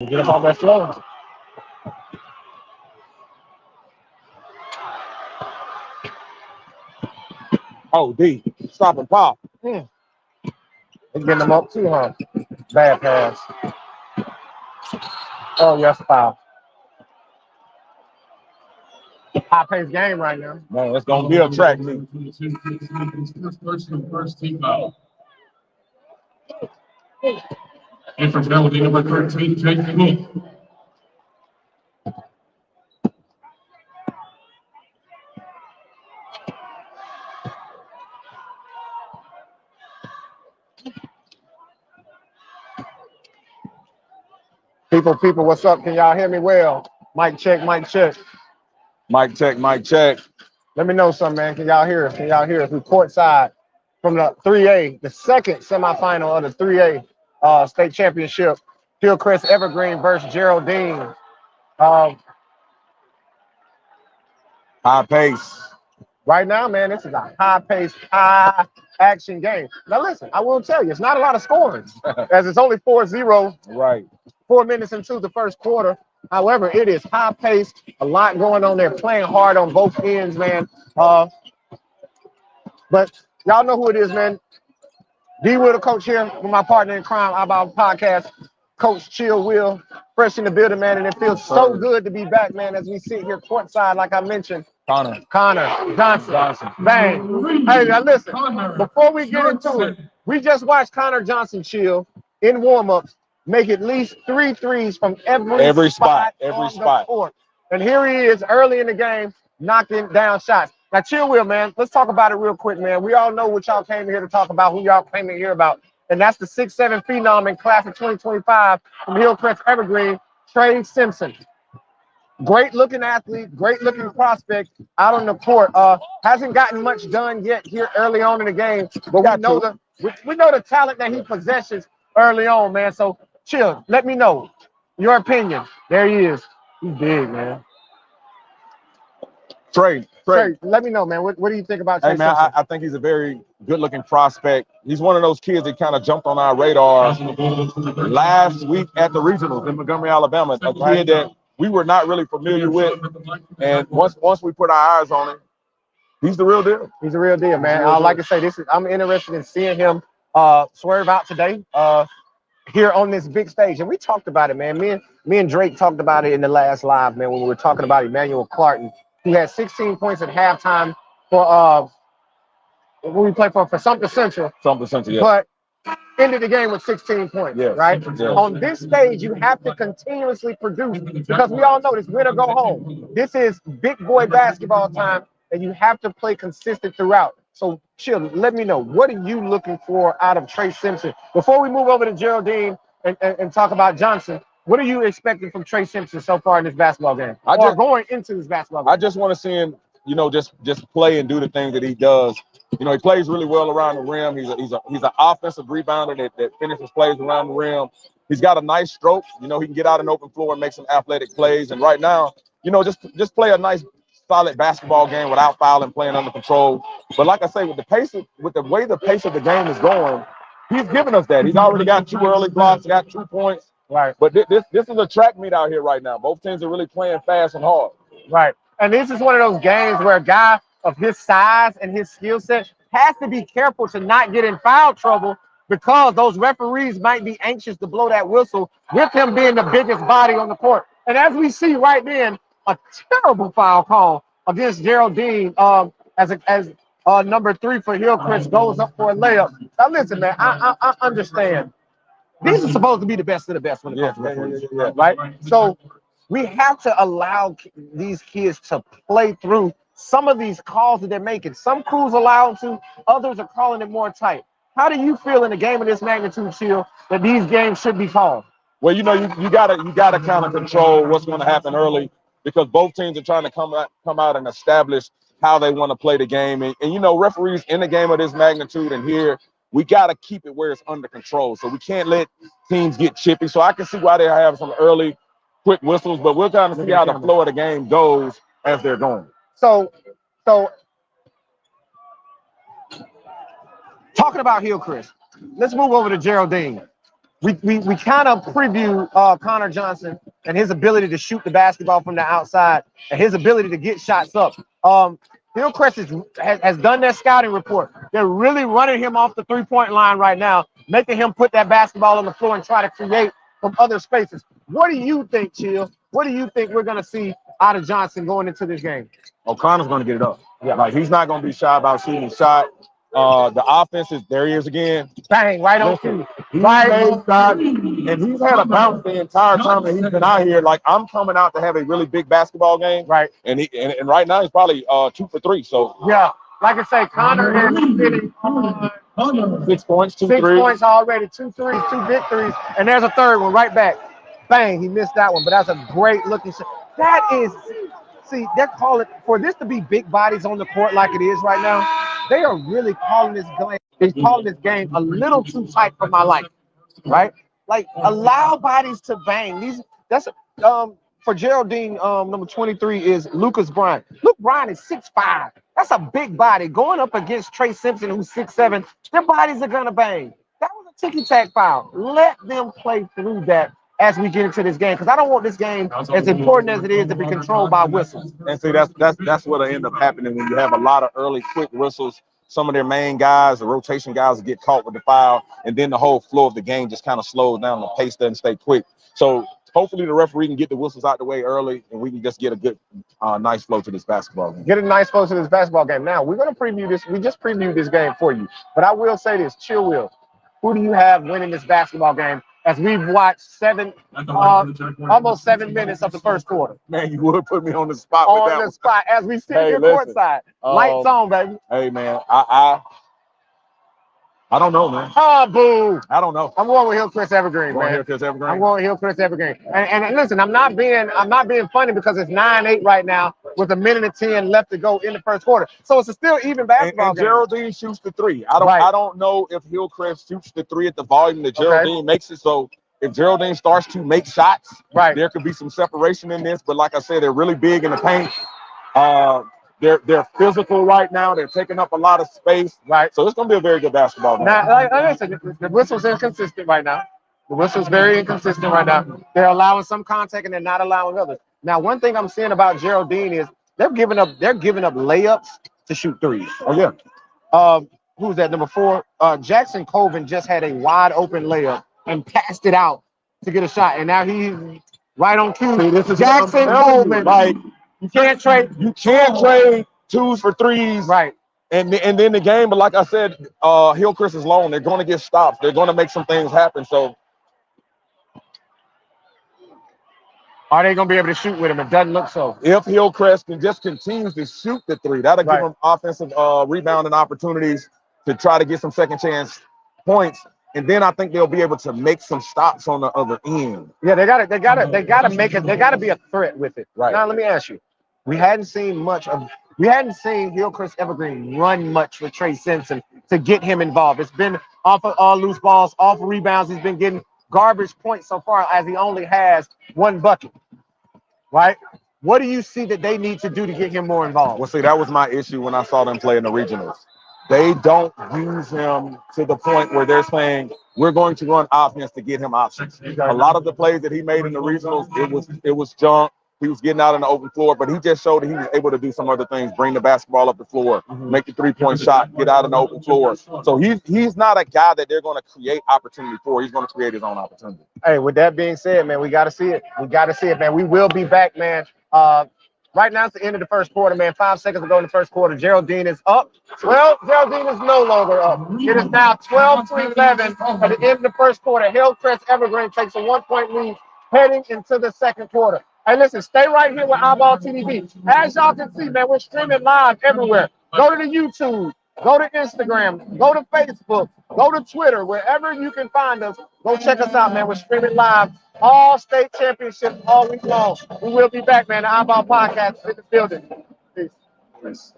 Get up off that floor. Oh, D. Stop and pop. He's getting them up too, huh? Bad pass. Oh, yes, foul. High-paced game right now. Man, it's going to be a track meet. First team out. And for Geraldine, number 13, Jake Smith. People, what's up? Can y'all hear me well? Mic check, mic check. Mic check, mic check. Let me know something, man. Can y'all hear us? Can y'all hear us? We courtside from the 3A, the second semifinal of the 3A state championship. Hillcrest-Evergreen versus Geraldine. High pace. Right now, man, this is a high-paced, high-action game. Now, listen, I will tell you, it's not a lot of scoring, as it's only 4-0. Right. 4 minutes into the first quarter. However, it is high-paced, a lot going on there, playing hard on both ends, man. But y'all know who it is, man. D. Will, the coach here, with my partner in crime, About Podcast, Coach Chill Will, fresh in the building, man, and it feels so good to be back, man, as we sit here courtside, like I mentioned. Connor Johnson. Bang. Hey, now listen, before we get into it, we just watched Connor Johnson Chill in warm-ups make at least 3 threes from every spot. The court. And here he is early in the game, knocking down shots. Now, Chill Will, man, let's talk about it real quick, man. We all know what y'all came here to talk about, who y'all came here about. And that's the 6'7" phenom in class of 2025 from Hillcrest-Evergreen, Trey Simpson. Great looking athlete, great looking prospect out on the court. Hasn't gotten much done yet here early on in the game, but we know the talent that he possesses early on, man. So Chill, let me know your opinion. There he is. He's big, man. Trey, let me know, man. What do you think about Trey? Hey, man, I think he's a very good-looking prospect. He's one of those kids that kind of jumped on our radar last week at the regionals in Montgomery, Alabama. A kid that we were not really familiar with, and once we put our eyes on him, he's the real deal. He's the real deal, man. Like I say, I'm interested in seeing him swerve out today here on this big stage. And we talked about it, man. Me and Drake talked about it in the last live, man, when we were talking about Emmanuel Clarkton, who had 16 points at halftime for when we played for Sumter Central. Yeah. But ended the game with 16 points, right? Yes. On this stage, you have to continuously produce because we all know this win or go home. This is big boy basketball time, and you have to play consistent throughout. So, Chill, let me know, what are you looking for out of Trey Simpson? Before we move over to Geraldine and talk about Johnson, what are you expecting from Trey Simpson so far in this basketball game? Going into this basketball game? I just want to see him, just play and do the things that he does. He plays really well around the rim. He's an offensive rebounder that finishes plays around the rim. He's got a nice stroke. He can get out an open floor and make some athletic plays. And right now, just play a nice, solid basketball game without fouling, playing under control. But like I say, with the way the pace of the game is going, he's giving us that. He's already got 2 early blocks, got 2 points. Right. But this is a track meet out here right now. Both teams are really playing fast and hard. Right. And this is one of those games where a guy of his size and his skill set has to be careful to not get in foul trouble because those referees might be anxious to blow that whistle with him being the biggest body on the court. And as we see right then, a terrible foul call against Geraldine as number 3 for Hillcrest goes up for a layup. Now listen, man, I understand. These are supposed to be the best of the best when it comes to referees, right? So we have to allow these kids to play through some of these calls that they're making. Some crews allow them to, others are calling it more tight. How do you feel in a game of this magnitude, Chill, that these games should be called? Well, you gotta kind of control what's going to happen early because both teams are trying to come out and establish how they want to play the game. And referees in a game of this magnitude and here, we got to keep it where it's under control. So we can't let teams get chippy. So I can see why they have some early quick whistles, but we'll kind of see how the flow of the game goes as they're going. So talking about Hillcrest, let's move over to Geraldine. we kind of preview Connor Johnson and his ability to shoot the basketball from the outside and his ability to get shots up. Hillcrest has done their scouting report. They're really running him off the three-point line right now, making him put that basketball on the floor and try to create from other spaces. What do you think, Chill? What do you think we're going to see out of Johnson going into this game? O'Connor's going to get it up. Yeah, like he's not going to be shy about shooting his shot. The offense is there. He is again. Bang! Right on cue. He made shots, and he's had a bounce the entire time that he's been out here. Like I'm coming out to have a really big basketball game, right? And right now he's probably 2 for 3. So yeah, like I say, Connor is hitting 6 points, 2 6 threes. points already, 2 threes, 2 big threes, and there's a third one right back. Bang! He missed that one, but that's a great looking shot. That is. See, they're calling for this to be big bodies on the court like it is right now. They are really calling this game. They're calling this game a little too tight for my life, right? Like allow bodies to bang. For Geraldine, number 23 is Lucas Bryant. Luke Bryant is 6'5". That's a big body going up against Trey Simpson, who's 6'7". Their bodies are gonna bang. That was a ticky-tack foul. Let them play through that as we get into this game, because I don't want this game, as important as it is, to be controlled by whistles. And see, that's what'll end up happening when you have a lot of early quick whistles. Some of their main guys, the rotation guys, get caught with the foul, and then the whole flow of the game just kind of slows down. The pace doesn't stay quick. So hopefully the referee can get the whistles out the way early, and we can just get a good, nice flow to this basketball game. Get a nice flow to this basketball game. Now, we're going to preview this. We just previewed this game for you. But I will say this, Chill Will, who do you have winning this basketball game? As we've watched almost 7 minutes of the first quarter. Man, you would put me on the spot with that On the one. spot, as we sit here courtside. Lights on, baby. Hey, man, I don't know, man. Oh, boo. I don't know. I'm going with Hillcrest-Evergreen, man. Hillcrest-Evergreen. I'm going Hillcrest-Evergreen. And listen, I'm not being funny because it's 9-8 right now with 1:10 left to go in the first quarter. So it's a still even basketball game. Geraldine shoots the 3. I don't know if Hillcrest shoots the 3 at the volume that Geraldine makes it. So if Geraldine starts to make shots, there could be some separation in this. But like I said, they're really big in the paint. They're physical right now. They're taking up a lot of space. Right. So it's going to be a very good basketball game. Now, listen, the whistle's inconsistent right now. The whistle's very inconsistent right now. They're allowing some contact and they're not allowing others. Now, one thing I'm seeing about Geraldine is they're giving up layups to shoot threes. Oh, yeah. Who's that? Number 4? Jackson Colvin just had a wide open layup and passed it out to get a shot. And now he's right on cue. See, this is Jackson Colvin. Like, You can't trade 2s for 3s. Right. And then the game, but like I said, Hillcrest is long. They're going to get stops. They're going to make some things happen. So are they going to be able to shoot with him? It doesn't look so. If Hillcrest can just continues to shoot the 3, that'll give them offensive rebounding opportunities to try to get some second chance points. And then I think they'll be able to make some stops on the other end. Yeah, they gotta make it. They gotta be a threat with it. Right. Now let me ask you. We hadn't seen Hillcrest-Evergreen run much with Trey Simpson to get him involved. It's been off of all loose balls, off of rebounds. He's been getting garbage points so far, as he only has 1 bucket. Right? What do you see that they need to do to get him more involved? Well, see, that was my issue when I saw them play in the regionals. They don't use him to the point where they're saying, we're going to run offense to get him options. A lot of the plays that he made in the regionals, it was junk. He was getting out on the open floor, but he just showed that he was able to do some other things, bring the basketball up the floor, make the 3-point shot, get out on the open floor. So he's not a guy that they're going to create opportunity for. He's going to create his own opportunity. Hey, with that being said, man, we got to see it. We got to see it, man. We will be back, man. Right now, it's the end of the first quarter, man. 5 seconds to go in the first quarter. Geraldine is up. Well, Geraldine is no longer up. It is now 12-11 at the end of the first quarter. Hillcrest-Evergreen takes a 1-point lead heading into the second quarter. Hey, listen, stay right here with Eyeball TV. As y'all can see, man, we're streaming live everywhere. Go to the YouTube. Go to Instagram. Go to Facebook. Go to Twitter. Wherever you can find us, go check us out, man. We're streaming live. All state championships all week long. We will be back, man. The Eyeball Podcast is in the building. Peace.